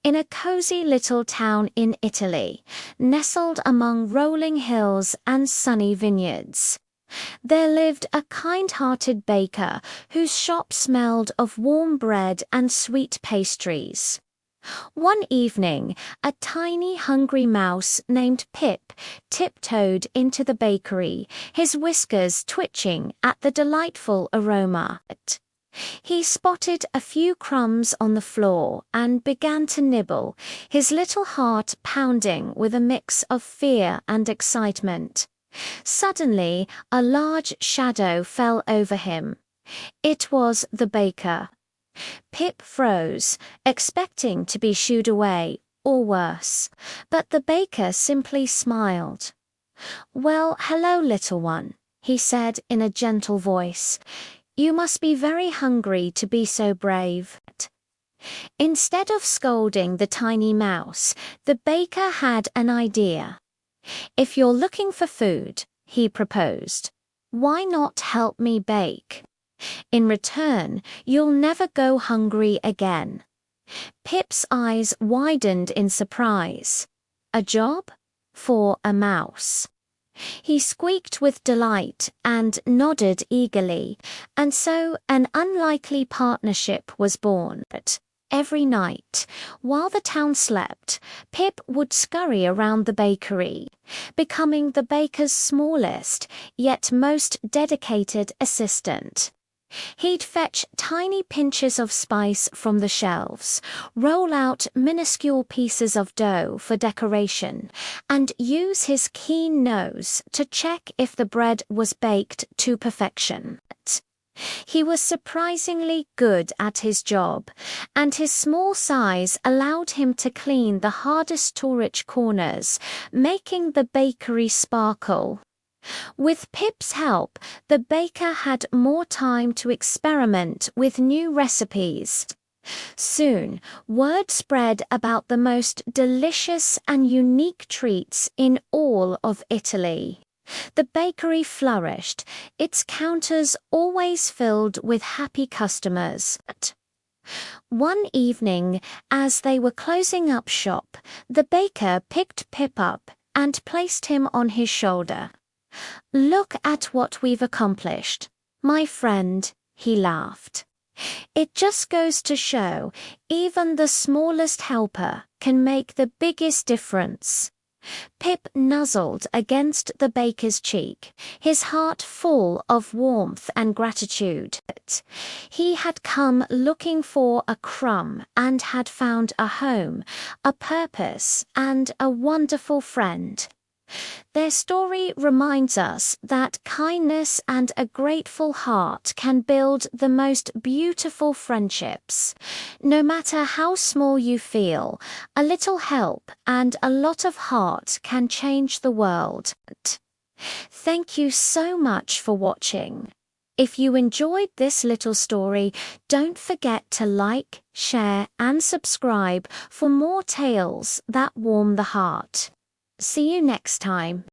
in a cozy little town in Italy, nestled among rolling hills and sunny vineyards. There lived a kind-hearted baker whose shop smelled of warm bread and sweet pastries. One evening, a tiny hungry mouse named Pip tiptoed into the bakery, his whiskers twitching at the delightful aroma. He spotted a few crumbs on the floor and began to nibble, his little heart pounding with a mix of fear and excitement. Suddenly, a large shadow fell over him. It was the baker. Pip froze, expecting to be shooed away, or worse, but the baker simply smiled. "Well, hello, little one," he said in a gentle voice. "You must be very hungry to be so brave." Instead of scolding the tiny mouse, the baker had an idea. "If you're looking for food," he proposed, "why not help me bake? In return, you'll never go hungry again." Pip's eyes widened in surprise. A job? For a mouse. He squeaked with delight and nodded eagerly, and so an unlikely partnership was born. Every night, while the town slept, Pip would scurry around the bakery, becoming the baker's smallest yet most dedicated assistant. He'd fetch tiny pinches of spice from the shelves, roll out minuscule pieces of dough for decoration, and use his keen nose to check if the bread was baked to perfection. He was surprisingly good at his job, and his small size allowed him to clean the hardest to reach corners, making the bakery sparkle. With Pip's help, the baker had more time to experiment with new recipes. Soon, word spread about the most delicious and unique treats in all of Italy. The bakery flourished, its counters always filled with happy customers. One evening, as they were closing up shop, the baker picked Pip up and placed him on his shoulder. "Look at what we've accomplished, my friend," he laughed. "It just goes to show, even the smallest helper can make the biggest difference." Pip nuzzled against the baker's cheek, his heart full of warmth and gratitude. He had come looking for a crumb and had found a home, a purpose, and a wonderful friend. Their story reminds us that kindness and a grateful heart can build the most beautiful friendships. No matter how small you feel, a little help and a lot of heart can change the world. Thank you so much for watching. If you enjoyed this little story, don't forget to like, share, and subscribe for more tales that warm the heart. See you next time.